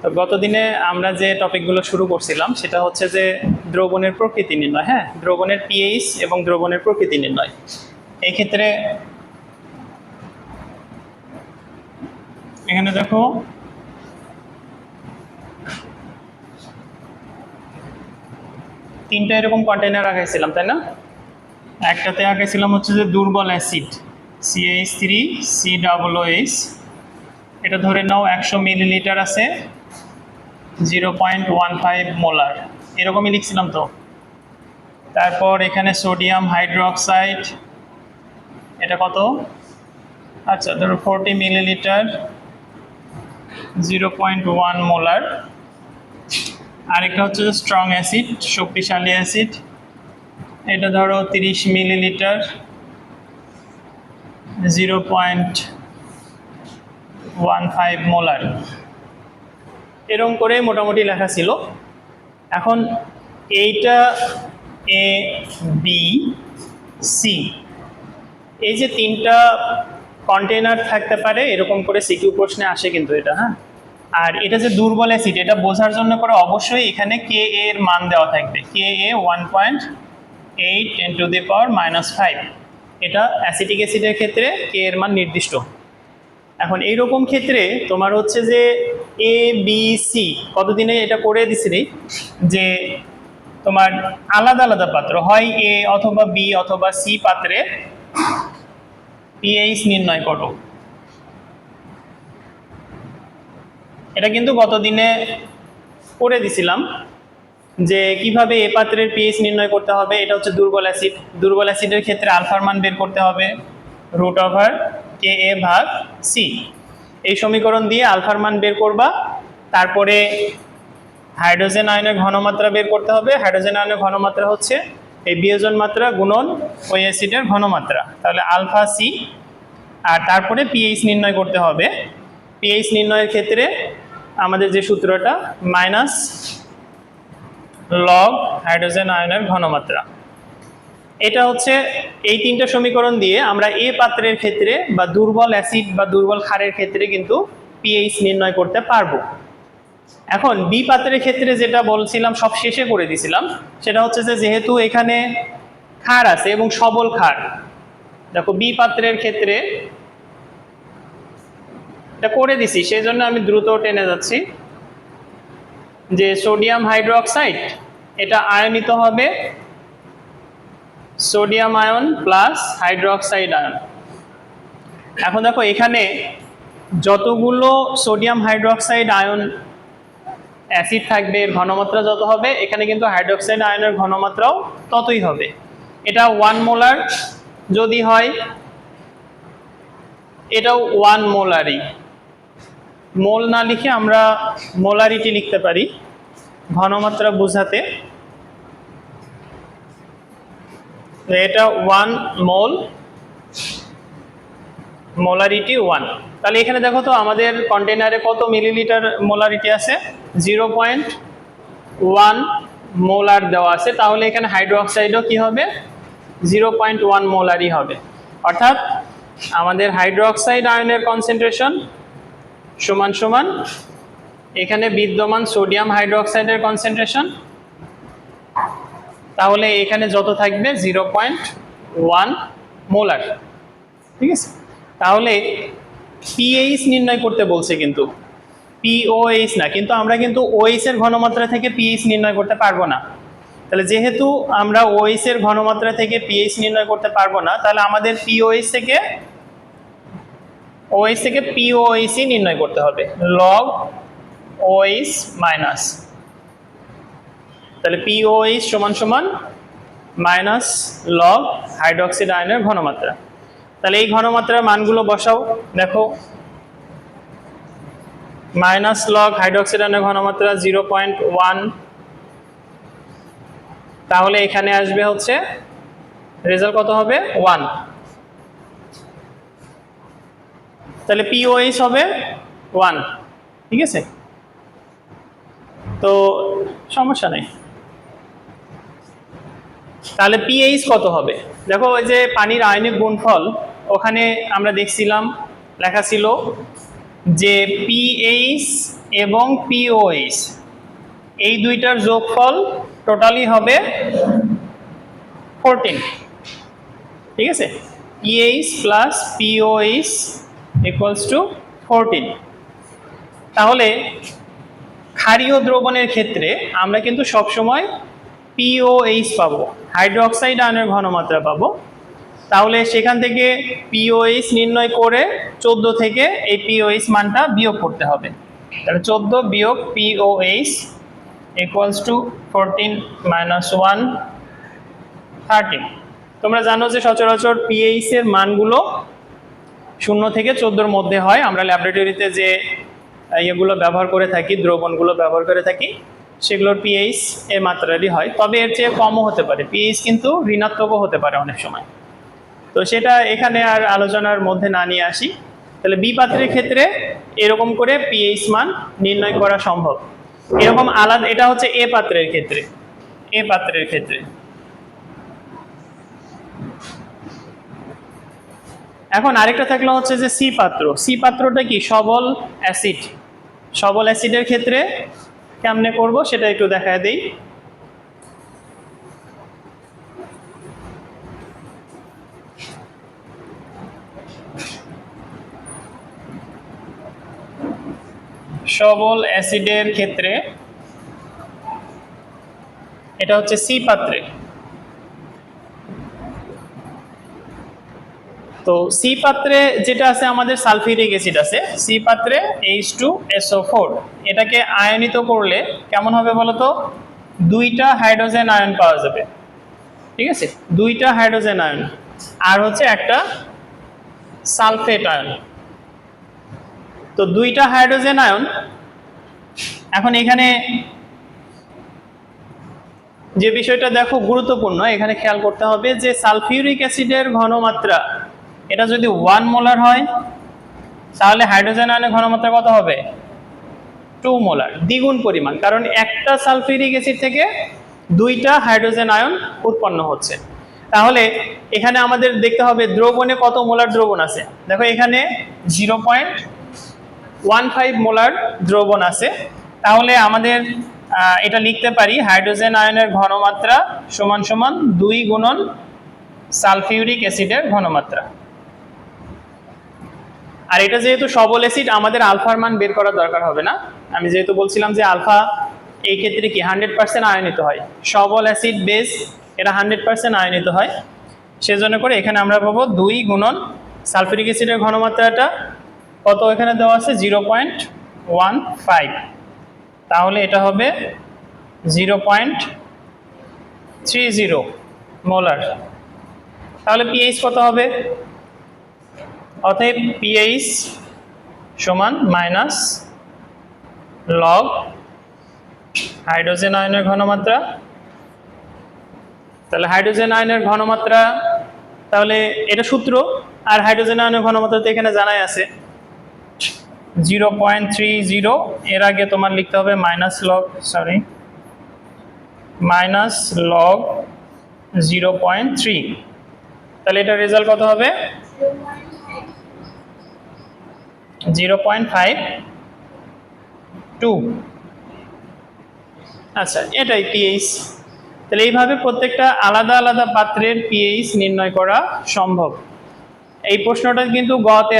তো গতদিনে আমরা যে টপিকগুলো শুরু করছিলাম সেটা হচ্ছে যে দ্রবণের প্রকৃতি নির্ণয়, হ্যাঁ, দ্রবণের পিএইচ এবং দ্রবণের প্রকৃতি নির্ণয়। এই ক্ষেত্রে এখানে দেখো তিনটা এরকম কন্টেইনার আঁকাইছিলাম, তাই না? একটাতে আঁকাইছিলাম হচ্ছে যে দুর্বল অ্যাসিড CH3COOH, এটা ধরে নাও 100 মিলিলিটার আছে, 0.15 মোলার, এরকমই লিখছিলাম তো। তারপর এখানে সোডিয়াম হাইড্রোক্সাইড, এটা কত? আচ্ছা ধরো 40 মিলিলিটার, 0.1 মোলার। আরেকটা হচ্ছে যে স্ট্রং অ্যাসিড, শক্তিশালী অ্যাসিড, এটা ধরো 30 মিলিলিটার, 0.15 মোলার। এরকম করে মোটামুটি লেখা ছিল। এখন এইটা এ বি সি, এই যে তিনটা কন্টেইনার থাকতে পারে এরকম করে সিকিউ প্রশ্নে আসে কিন্তু এটা, হ্যাঁ। আর এটা যে দুর্বল অ্যাসিড, এটা বোঝার জন্য করে অবশ্যই এখানে কে এর মান দেওয়া থাকবে, কে এ 1.8 × 10⁻⁵। এটা অ্যাসিটিক অ্যাসিডের ক্ষেত্রে কে এর মান নির্দিষ্ট। এখন এইরকম ক্ষেত্রে তোমার হচ্ছে যে এ বি সি কতদিনে এটা করে দিছিলি যে তোমার আলাদা আলাদা পাত্র, হয় এ অথবা বি অথবা সি পাত্রে পিএইচ নির্ণয় করো। এটা কিন্তু গতদিনে করে দিছিলাম যে কিভাবে এ পাত্রের পিএইচ নির্ণয় করতে হবে। এটা হচ্ছে দুর্বল অ্যাসিড, দুর্বল অ্যাসিডের ক্ষেত্রে আলফার মান বের করতে হবে √KA/C। এই সমীকরণ দিয়ে আলফার মান বের করবা, তারপরে হাইড্রোজেন আয়নের ঘনমাত্রা বের করতে হবে। হাইড্রোজেন আয়নের ঘনমাত্রা হচ্ছে এই বিয়োজন মাত্রা গুণন ওই অ্যাসিডের ঘনমাত্রা, তাহলে আলফা সি। আর তারপরে পিএইচ নির্ণয় করতে হবে। পিএইচ নির্ণয়ের ক্ষেত্রে আমাদের যে সূত্রটা মাইনাস লগ হাইড্রোজেন আয়নের ঘনমাত্রা, এটা হচ্ছে এই তিনটা সমীকরণ দিয়ে আমরা এ পাত্রের ক্ষেত্রে বা দুর্বল অ্যাসিড বা দুর্বল ক্ষারের ক্ষেত্রে কিন্তু পিএইচ নির্ণয় করতে পারবো। এখন বি পাত্রের ক্ষেত্রে যেটা বলছিলাম সব শেষে করে দিছিলাম, সেটা হচ্ছে যে যেহেতু এখানে ক্ষার আছে এবং সবল ক্ষার, দেখো বি পাত্রের ক্ষেত্রে এটা করে দিছি, সেই জন্য আমি দ্রুত টেনে যাচ্ছি। যে সোডিয়াম হাইড্রোক্সাইড এটা আয়নিত হবে sodium ion plus hydroxide ion. এখন দেখো এখানে যতগুলো সোডিয়াম হাইড্রোক্সাইড আয়ন অ্যাসিড থাকবে এর ঘনমাত্রা যত হবে, এখানে কিন্তু হাইড্রোক্সাইড আয়নের ঘনমাত্রাও ততই হবে। এটা 1 মোলার যদি হয়, এটাও 1 মোলারই। মোল না লিখে আমরা মোলারিটি লিখতে পারি ঘনমাত্রা বোঝাতে। এটা 1 মোল, মোলারিটি 1। তাহলে এখানে দেখো তো আমাদের কন্টেইনারে কত মিলিলিটার মোলারিটি আছে, 0.1 মোলার দেওয়া আছে। তাহলে এখানে হাইড্রোক্সাইডও কি হবে, 0.1 মোলারই হবে। অর্থাৎ আমাদের হাইড্রোক্সাইড আয়নের কনসেন্ট্রেশন সমান সমান এখানে বিদ্যমান সোডিয়াম হাইড্রোক্সাইডের কনসেন্ট্রেশন, তাহলে এখানে যত থাকবে 0.1 মোলার। ঠিক আছে, তাহলে পিএইচ নির্ণয় করতে বলছে কিন্তু পিওএইচ না, কিন্তু আমরা কিন্তু ওএইচ এর ঘনমাত্রা থেকে পিএইচ নির্ণয় করতে পারবো না। তাহলে যেহেতু আমরা ওএইচ এর ঘনমাত্রা থেকে পিএইচ নির্ণয় করতে পারবো না, তাহলে আমাদের ওএইচ থেকে পিওএইচ নির্ণয় করতে হবে, লগ ওএইচ মাইনাস। তাহলে পিওএইচ সমান সমান মাইনাস লগ হাইড্রোক্সাইড আয়নের ঘনমাত্রা। তাহলে এই ঘনমাত্রার মানগুলো বসাও। দেখো মাইনাস লগ হাইড্রোক্সাইড আয়নের ঘনমাত্রা 0.1, তাহলে এখানে আসবে হচ্ছে রেজাল্ট কত হবে, 1। তাহলে পিওএইচ হবে 1। ঠিক আছে, তো সমস্যা নেই। তাহলে পিএইচ কত হবে, দেখো ওই যে পানির আয়নিক গুণফল, ওখানে আমরা দেখছিলাম লেখা ছিল যে পিএইচ এবং পিওএইচ এই দুইটার যোগফল টোটালি হবে 14, ঠিক আছে। PH plus pOH equals to 14। তাহলে ক্ষারীয় দ্রবণের ক্ষেত্রে আমরা কিন্তু সবসময় পিওএইচ পাবো, হাইড্রোক্সাইড আয়নের ঘনমাত্রা পাবো। তাহলে সেখান থেকে পিওএইচ নির্ণয় করে 14 থেকে এই পিওএইচ মানটা বিয়োগ করতে হবে। তাহলে 14 বিয়োগ পিওএইচ ইকুয়ালস টু 14 মাইনাস 1 13। তোমরা জানো যে সচরাচর পিএইচ এর মানগুলো 0 থেকে 14-র মধ্যে হয়। আমরা ল্যাবরেটরিতে যে এগুলো ব্যবহার করে থাকি, দ্রবণগুলো ব্যবহার করে থাকি, সেগুলোর পিএইচ এর মাত্রারই হয়। তবে এর চেয়ে কমও হতে পারে, পিএইচ কিন্তু ঋণাত্মকও হতে পারে অনেক সময়। তো সেটা এখানে আর আলোচনার মধ্যে না নিয়ে আসি। তাহলে বি পাত্রের ক্ষেত্রে এরকম করে পিএইচ মান নির্ণয় করা সম্ভব। এরকম আলাদা, এটা হচ্ছে এ পাত্রের ক্ষেত্রে। এ পাত্রের ক্ষেত্রে এখন আরেকটা থাকলো হচ্ছে যে সি পাত্র। সি পাত্রটা কি? সবল অ্যাসিড। সবল অ্যাসিডের ক্ষেত্রে কেমনে করব সেটা একটু দেখায় দেই। সবল অ্যাসিডের ক্ষেত্রে এটা হচ্ছে সি পাত্রে। তো সি পাত্রে যেটা আছে আমাদের সালফিউরিক অ্যাসিড আছে, সি পাত্রে H2SO4। এটাকে আয়নিত করলে কেমন হবে বলতো? দুইটা হাইড্রোজেন আয়ন পাওয়া যাবে, ঠিক আছে? দুইটা হাইড্রোজেন আয়ন আর হচ্ছে একটা সালফেট আয়ন। তো দুইটা হাইড্রোজেন আয়ন। এখন এখানে যে বিষয়টা দেখো গুরুত্বপূর্ণ, এখানে খেয়াল করতে হবে যে সালফিউরিক অ্যাসিডের ঘনমাত্রা এটা যদি 1 মোলার হয়, তাহলে হাইড্রোজেন আয়নের ঘনমাত্রা কত হবে? 2 মোলার, দ্বিগুণ পরিমাণ। কারণ একটা সালফিউরিক অ্যাসিড থেকে দুইটা হাইড্রোজেন আয়ন উৎপন্ন হচ্ছে। তাহলে এখানে আমাদের দেখতে হবে দ্রবণে কত মোলার দ্রবণ আছে। দেখো এখানে 0.15 মোলার দ্রবণ আছে। তাহলে আমাদের এটা লিখতে পারি হাইড্রোজেন আয়নের ঘনমাত্রা সমান সমান 2 গুণন সালফিউরিক অ্যাসিডের ঘনমাত্রা। আর এটা যেহেতু সবল অ্যাসিড, আমাদের আলফার মান বের করার দরকার হবে না। আমি যেহেতু বলছিলাম যে আলফা এই ক্ষেত্রে কি 100% আয়নিত হয়, সবল অ্যাসিড বেস এটা 100% আয়নিত হয়। সেজন্য করে এখানে আমরা পাবো 2 গুণন সালফিউরিক অ্যাসিডের ঘনমাত্রাটা কত এখানে দেওয়া আছে 0.15। তাহলে এটা হবে 0.30 মোলার। তাহলে পিএইচ কত হবে? অতএব পিএইচ সমান মাইনাস লগ হাইড্রোজেন আয়নের ঘনমাত্রা। তাহলে হাইড্রোজেন আয়নের ঘনমাত্রা, তাহলে এটা সূত্র, আর হাইড্রোজেন আয়নের ঘনমাত্রা তো এখানে জানাই আছে 0.30। এর আগে তোমার লিখতে হবে মাইনাস লগ 0.3। তাহলে এটা রেজাল্ট কত হবে? 0.52। আচ্ছা, এটাই পিএইচ। তাহলে এইভাবে প্রত্যেকটা আলাদা আলাদা পাত্রের পিএইচ নির্ণয় করা সম্ভব। এই প্রশ্নটা কিন্তু গতে